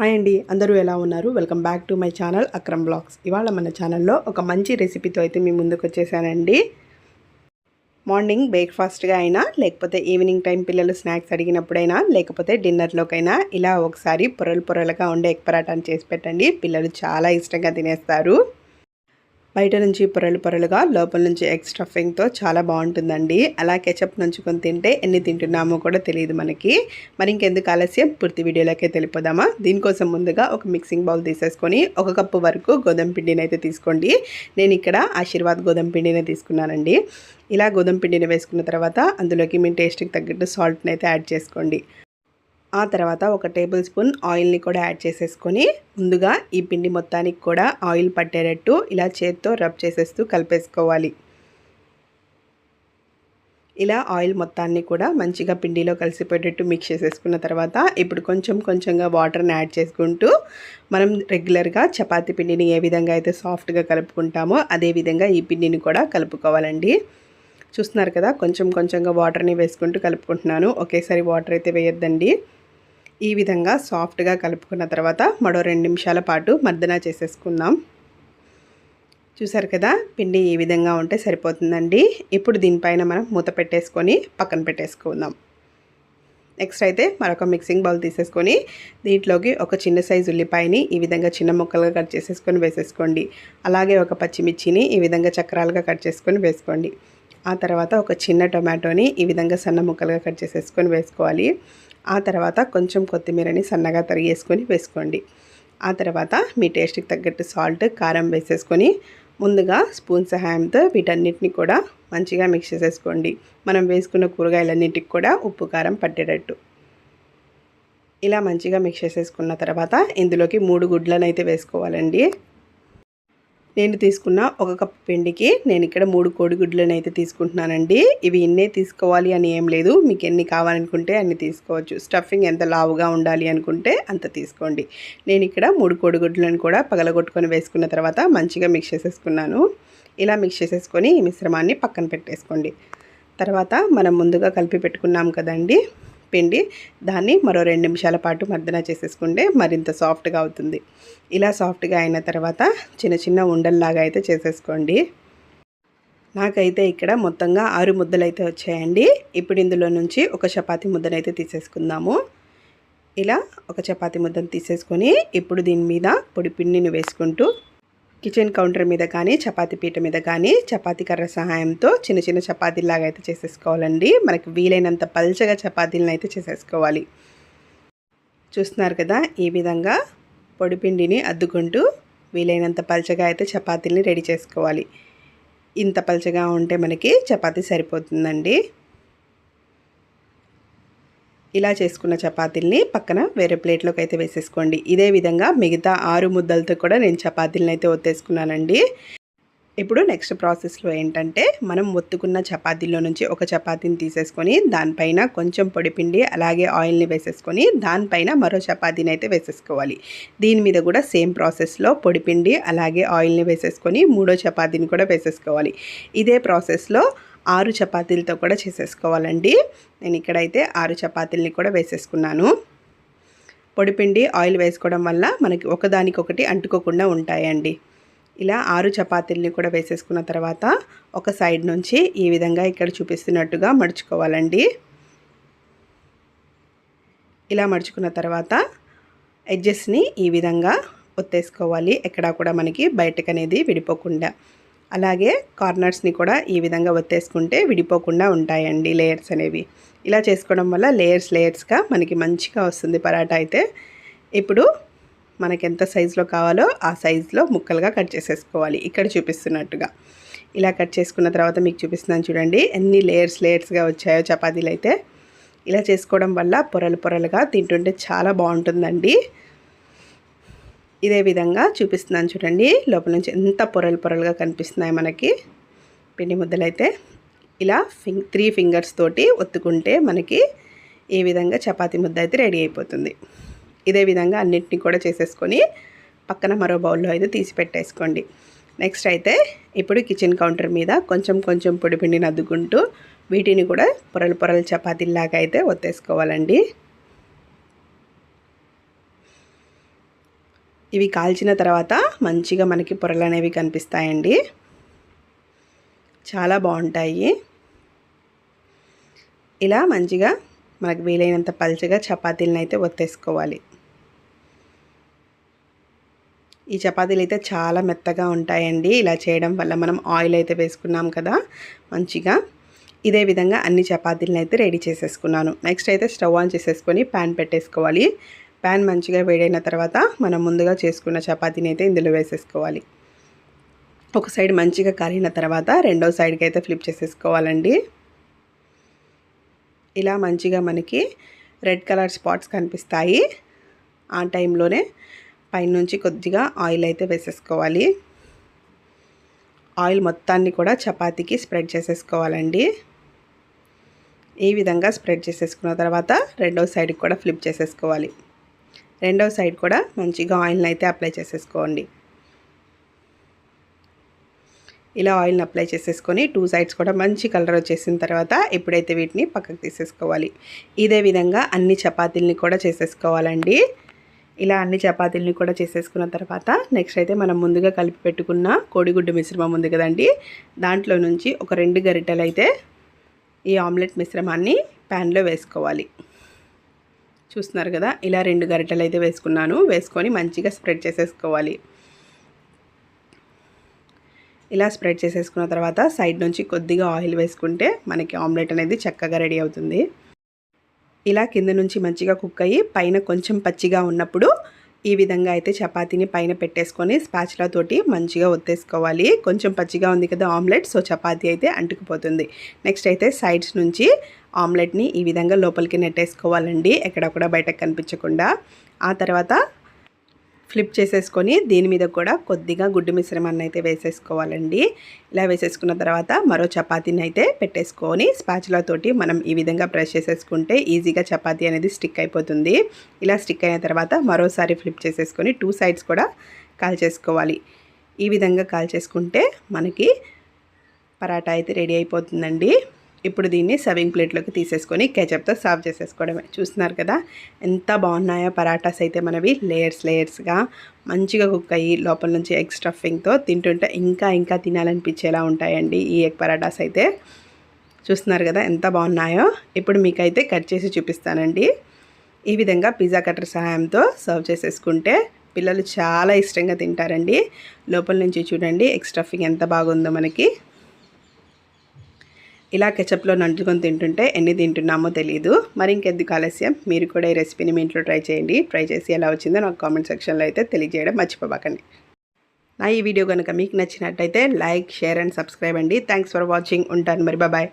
Hi అండి, అందరూ ఎలా ఉన్నారు? Welcome back to my channel Akram blogs. ఇవాళ మన ఛానల్లో ఒక మంచి రెసిపీతో అయితే మీ ముందుకు వచ్చేసానండి. మార్నింగ్ బ్రేక్ఫాస్ట్గా అయినా, లేకపోతే ఈవినింగ్ టైం పిల్లలు స్నాక్స్ అడిగినప్పుడైనా, లేకపోతే డిన్నర్లోకైనా ఇలా ఒకసారి పొరలుగా ఉండే ఎగ్ పరాటాని చేసి పెట్టండి. పిల్లలు చాలా ఇష్టంగా తినేస్తారు. బయట నుంచి పొరలుగా, లోపల నుంచి ఎగ్ స్టఫింగ్తో చాలా బాగుంటుందండి. అలా కెచప్ నంచుకొని తింటే ఎన్ని తింటున్నామో కూడా తెలియదు మనకి. మరి ఇంకెందుకు ఆలస్యం, పూర్తి వీడియోలోకే తెలిపోదామా? దీనికోసం ముందుగా ఒక మిక్సింగ్ బౌల్ తీసేసుకొని 1 కప్పు వరకు గోధుమ పిండిని అయితే తీసుకోండి. నేను ఇక్కడ ఆశీర్వాద్ గోధుమ పిండిని తీసుకున్నానండి. ఇలా గోధుమ పిండిని వేసుకున్న తర్వాత అందులోకి మీ టేస్ట్కి తగ్గట్టు సాల్ట్ని అయితే యాడ్ చేసుకోండి. ఆ తర్వాత 1 టేబుల్ స్పూన్ ఆయిల్ని కూడా యాడ్ చేసేసుకొని ముందుగా ఈ పిండి మొత్తానికి కూడా ఆయిల్ పట్టేటట్టు ఇలా చేత్తో రబ్ చేసేస్తూ కలిపేసుకోవాలి. ఇలా ఆయిల్ మొత్తాన్ని కూడా మంచిగా పిండిలో కలిసిపోయేటట్టు మిక్స్ చేసేసుకున్న తర్వాత ఇప్పుడు కొంచెంగా వాటర్ని యాడ్ చేసుకుంటూ మనం రెగ్యులర్గా చపాతీ పిండిని ఏ విధంగా అయితే సాఫ్ట్గా కలుపుకుంటామో అదే విధంగా ఈ పిండిని కూడా కలుపుకోవాలండి. చూస్తున్నారు కదా, కొంచెంగా వాటర్ని వేసుకుంటూ కలుపుకుంటున్నాను. ఒకేసారి వాటర్ అయితే వేయొద్దండి. ఈ విధంగా సాఫ్ట్గా కలుపుకున్న తర్వాత మరో 2 నిమిషాల పాటు మర్దన చేసేసుకుందాం. చూసారు కదా, పిండి ఈ విధంగా ఉంటే సరిపోతుందండి. ఇప్పుడు దీనిపైన మనం మూత పెట్టేసుకొని పక్కన పెట్టేసుకుందాం. నెక్స్ట్ అయితే మరొక మిక్సింగ్ బౌల్ తీసేసుకొని దీంట్లోకి ఒక చిన్న సైజు ఉల్లిపాయని ఈ విధంగా చిన్న ముక్కలుగా కట్ చేసేసుకొని వేసేసుకోండి. అలాగే ఒక పచ్చిమిర్చిని ఈ విధంగా చక్రాలుగా కట్ చేసుకొని వేసుకోండి. ఆ తర్వాత ఒక చిన్న టొమాటోని ఈ విధంగా సన్న ముక్కలుగా కట్ చేసేసుకొని వేసుకోవాలి. ఆ తర్వాత కొంచెం కొత్తిమీరని సన్నగా తరిగేసుకొని వేసుకోండి. ఆ తర్వాత మీ టేస్ట్కి తగ్గట్టు సాల్ట్, కారం వేసేసుకొని ముందుగా స్పూన్ సహాయంతో వీటన్నిటిని కూడా మంచిగా మిక్స్ చేసేసుకోండి. మనం వేసుకున్న కూరగాయలన్నిటికి కూడా ఉప్పు, కారం పట్టేటట్టు ఇలా మంచిగా మిక్స్ చేసేసుకున్న తర్వాత ఇందులోకి 3 గుడ్లను అయితే వేసుకోవాలండి. నేను తీసుకున్న 1 కప్పు పిండికి నేను ఇక్కడ 3 కోడిగుడ్లను అయితే తీసుకుంటున్నానండి. ఇవి ఇన్నే తీసుకోవాలి అని ఏం లేదు, మీకు ఎన్ని కావాలనుకుంటే అన్ని తీసుకోవచ్చు. స్టఫింగ్ ఎంత లావుగా ఉండాలి అనుకుంటే అంత తీసుకోండి. నేను ఇక్కడ 3 కోడిగుడ్లను కూడా పగలగొట్టుకొని వేసుకున్న తర్వాత మంచిగా మిక్స్ చేసేసుకున్నాను. ఇలా మిక్స్ చేసేసుకొని ఈ మిశ్రమాన్ని పక్కన పెట్టేసుకోండి. తర్వాత మనం ముందుగా కలిపి పెట్టుకున్నాం కదండి పిండి, దాన్ని మరో 2 నిమిషాల పాటు మర్దన చేసేసుకుంటే మరింత సాఫ్ట్గా అవుతుంది. ఇలా సాఫ్ట్గా అయిన తర్వాత చిన్న ఉండల్లాగా అయితే చేసేసుకోండి. నాకైతే ఇక్కడ మొత్తంగా 6 ముద్దలు అయితే వచ్చాయండి. ఇప్పుడు ఇందులో నుంచి ఒక చపాతీ ముద్దనైతే తీసేసుకుందాము. ఇలా ఒక చపాతీ ముద్దను తీసేసుకొని ఇప్పుడు దీని మీద పొడి పిండిని వేసుకుంటూ కిచెన్ కౌంటర్ మీద కానీ, చపాతీ పీట మీద కానీ చపాతీ కర్ర సహాయంతో చిన్న చపాతీలాగా అయితే చేసేసుకోవాలండి. మనకి వీలైనంత పల్చగా చపాతీలను అయితే చేసేసుకోవాలి. చూస్తున్నారు కదా, ఈ విధంగా పొడిపిండిని అద్దుకుంటూ వీలైనంత పల్చగా అయితే చపాతీలని రెడీ చేసుకోవాలి. ఇంత పల్చగా ఉంటే మనకి చపాతీ సరిపోతుందండి. ఇలా చేసుకున్న చపాతీల్ని పక్కన వేరే ప్లేట్లోకి అయితే వేసేసుకోండి. ఇదే విధంగా మిగతా 6 ముద్దలతో కూడా నేను చపాతీలను అయితే ఒత్తేసుకున్నానండి. ఇప్పుడు నెక్స్ట్ ప్రాసెస్లో ఏంటంటే మనం ఒత్తుకున్న చపాతీల్లో నుంచి ఒక చపాతీని తీసేసుకొని దానిపైన కొంచెం పొడిపిండి అలాగే ఆయిల్ని వేసేసుకొని దానిపైన మరో చపాతీని అయితే వేసేసుకోవాలి. దీని మీద కూడా సేమ్ ప్రాసెస్లో పొడిపిండి అలాగే ఆయిల్ని వేసేసుకొని మూడో చపాతీని కూడా వేసేసుకోవాలి. ఇదే ప్రాసెస్లో 6 చపాతీలతో కూడా చేసేసుకోవాలండి. నేను ఇక్కడైతే 6 చపాతీలని కూడా వేసేసుకున్నాను. పొడిపిండి ఆయిల్ వేసుకోవడం వల్ల మనకి ఒకదానికొకటి అంటుకోకుండా ఉంటాయండి. ఇలా 6 చపాతీలని కూడా వేసేసుకున్న తర్వాత ఒక సైడ్ నుంచి ఈ విధంగా ఇక్కడ చూపిస్తున్నట్టుగా మడుచుకోవాలండి. ఇలా మడుచుకున్న తర్వాత ఎడ్జెస్ని ఈ విధంగా ఒత్తేసుకోవాలి, ఎక్కడా కూడా మనకి బయటకు అనేది విడిపోకుండా. అలాగే కార్నర్స్ని కూడా ఈ విధంగా ఒత్తేసుకుంటే విడిపోకుండా ఉంటాయండి లేయర్స్ అనేవి. ఇలా చేసుకోవడం వల్ల లేయర్స్గా మనకి మంచిగా వస్తుంది పరాటా అయితే. ఇప్పుడు మనకి ఎంత సైజులో కావాలో ఆ సైజులో ముక్కలుగా కట్ చేసేసుకోవాలి. ఇక్కడ చూపిస్తున్నట్టుగా ఇలా కట్ చేసుకున్న తర్వాత మీకు చూపిస్తున్నాను చూడండి ఎన్ని లేయర్స్గా వచ్చాయో చపాతీలు అయితే. ఇలా చేసుకోవడం వల్ల పొరలుగా తింటుంటే చాలా బాగుంటుందండి. ఇదే విధంగా చూపిస్తున్నాను చూడండి, లోపల నుంచి ఎంత పొరలుగా కనిపిస్తున్నాయి మనకి పిండి ముద్దలైతే. ఇలా 3 ఫింగర్స్ తోటి ఒత్తుకుంటే మనకి ఈ విధంగా చపాతీ ముద్ద అయితే రెడీ అయిపోతుంది. ఇదే విధంగా అన్నిటిని కూడా చేసేసుకొని పక్కన మరో బౌల్లో అయితే తీసి పెట్టేసుకోండి. నెక్స్ట్ అయితే ఇప్పుడు కిచెన్ కౌంటర్ మీద కొంచెం పొడిపిండిని అద్దుకుంటూ వీటిని కూడా పొరలు చపాతీలాగా అయితే ఒత్తేసుకోవాలండి. ఇవి కాల్చిన తర్వాత మంచిగా మనకి పొరలు అనేవి కనిపిస్తాయండి. చాలా బాగుంటాయి. ఇలా మంచిగా మనకు వీలైనంత పల్చగా చపాతీలను అయితే ఒత్తేసుకోవాలి. ఈ చపాతీలు అయితే చాలా మెత్తగా ఉంటాయండి. ఇలా చేయడం వల్ల మనం ఆయిల్ అయితే వేసుకున్నాం కదా మంచిగా. ఇదే విధంగా అన్ని చపాతీలను అయితే రెడీ చేసేసుకున్నాను. నెక్స్ట్ అయితే స్టవ్ ఆన్ చేసేసుకొని ప్యాన్ పెట్టేసుకోవాలి. ప్యాన్ మంచిగా వేడైన తర్వాత మనం ముందుగా చేసుకున్న చపాతీని అయితే ఇందులో వేసేసుకోవాలి. ఒక సైడ్ మంచిగా కాలిన తర్వాత రెండో సైడ్కి అయితే ఫ్లిప్ చేసేసుకోవాలండి. ఇలా మంచిగా మనకి రెడ్ కలర్ స్పాట్స్ కనిపిస్తాయి. ఆ టైంలోనే పైనుంచి కొద్దిగా ఆయిల్ అయితే వేసేసుకోవాలి. ఆయిల్ మొత్తాన్ని కూడా చపాతీకి స్ప్రెడ్ చేసేసుకోవాలండి. ఈ విధంగా స్ప్రెడ్ చేసేసుకున్న తర్వాత రెండో సైడ్కి కూడా ఫ్లిప్ చేసేసుకోవాలి. రెండో సైడ్ కూడా మంచిగా ఆయిల్ని అయితే అప్లై చేసేసుకోండి. ఇలా ఆయిల్ని అప్లై చేసేసుకొని 2 సైడ్స్ కూడా మంచి కలర్ వచ్చేసిన తర్వాత ఇప్పుడైతే వీటిని పక్కకు తీసేసుకోవాలి. ఇదే విధంగా అన్ని చపాతీలని కూడా చేసేసుకోవాలండి. ఇలా అన్ని చపాతీలని కూడా చేసేసుకున్న తర్వాత నెక్స్ట్ అయితే మనం ముందుగా కలిపి పెట్టుకున్న కోడిగుడ్డు మిశ్రమం ఉంది కదండి, దాంట్లో నుంచి ఒక 2 గరిటెలు అయితే ఈ ఆమ్లెట్ మిశ్రమాన్ని ప్యాన్లో వేసుకోవాలి. చూస్తున్నారు కదా, ఇలా 2 గరిటెలు అయితే వేసుకున్నాను. వేసుకొని మంచిగా స్ప్రెడ్ చేసేసుకోవాలి. ఇలా స్ప్రెడ్ చేసేసుకున్న తర్వాత సైడ్ నుంచి కొద్దిగా ఆయిల్ వేసుకుంటే మనకి ఆమ్లెట్ అనేది చక్కగా రెడీ అవుతుంది. ఇలా కింద నుంచి మంచిగా కుక్ అయ్యి పైన కొంచెం పచ్చిగా ఉన్నప్పుడు ఈ విధంగా అయితే చపాతీని పైన పెట్టేసుకొని స్పాచులా తోటి మంచిగా ఒత్తేసుకోవాలి. కొంచెం పచ్చిగా ఉంది కదా ఆమ్లెట్, సో చపాతీ అయితే అంటుకుపోతుంది. నెక్స్ట్ అయితే సైడ్స్ నుంచి ఆమ్లెట్ని ఈ విధంగా లోపలికి నెట్టేసుకోవాలండి, ఎక్కడొక్కడ బయటకు కనిపించకుండా. ఆ తర్వాత ఫ్లిప్ చేసేసుకొని దీని మీద కూడా కొద్దిగా గుడ్డు మిశ్రమాన్ని అయితే వేసేసుకోవాలండి. ఇలా వేసేసుకున్న తర్వాత మరో చపాతీని అయితే పెట్టేసుకొని స్పాచులా తోటి మనం ఈ విధంగా ప్రెస్ చేసేసుకుంటే ఈజీగా చపాతీ అనేది స్టిక్ అయిపోతుంది. ఇలా స్టిక్ అయిన తర్వాత మరోసారి ఫ్లిప్ చేసేసుకొని 2 సైడ్స్ కూడా కాల్చేసుకోవాలి. ఈ విధంగా కాల్చేసుకుంటే మనకి పరాటా అయితే రెడీ అయిపోతుందండి. ఇప్పుడు దీన్ని సర్వింగ్ ప్లేట్లోకి తీసేసుకొని కేచప్తో సర్వ్ చేసేసుకోవడమే. చూస్తున్నారు కదా ఎంత బాగున్నాయో పరాటాస్ అయితే మనవి, లేయర్స్గా మంచిగా కుక్ అయ్యి లోపల నుంచి ఎగ్ స్టఫింగ్తో తింటుంటే ఇంకా తినాలనిపించేలా ఉంటాయండి ఈ ఎగ్ పరాటాస్ అయితే. చూస్తున్నారు కదా ఎంత బాగున్నాయో. ఇప్పుడు మీకైతే కట్ చేసి చూపిస్తానండి. ఈ విధంగా పిజ్జా కట్టర్ సహాయంతో సర్వ్ చేసేసుకుంటే పిల్లలు చాలా ఇష్టంగా తింటారండి. లోపల నుంచి చూడండి ఎగ్ స్టఫింగ్ ఎంత బాగుందో మనకి. ఇలా కెచప్లో నంచుకొని తింటుంటే ఎన్ని తింటున్నామో తెలియదు. మరి ఇంకెందుకు ఆలస్యం, మీరు కూడా ఈ రెసిపీని మీ ఇంట్లో ట్రై చేయండి. ట్రై చేసి ఎలా వచ్చిందో నాకు కామెంట్ సెక్షన్లో అయితే తెలియజేయడం మర్చిపోకండి. నా ఈ వీడియో కనుక మీకు నచ్చినట్టయితే లైక్, షేర్ అండ్ సబ్స్క్రైబ్ అండి. Thanks for watching. ఉంటాను మరి, బాయ్.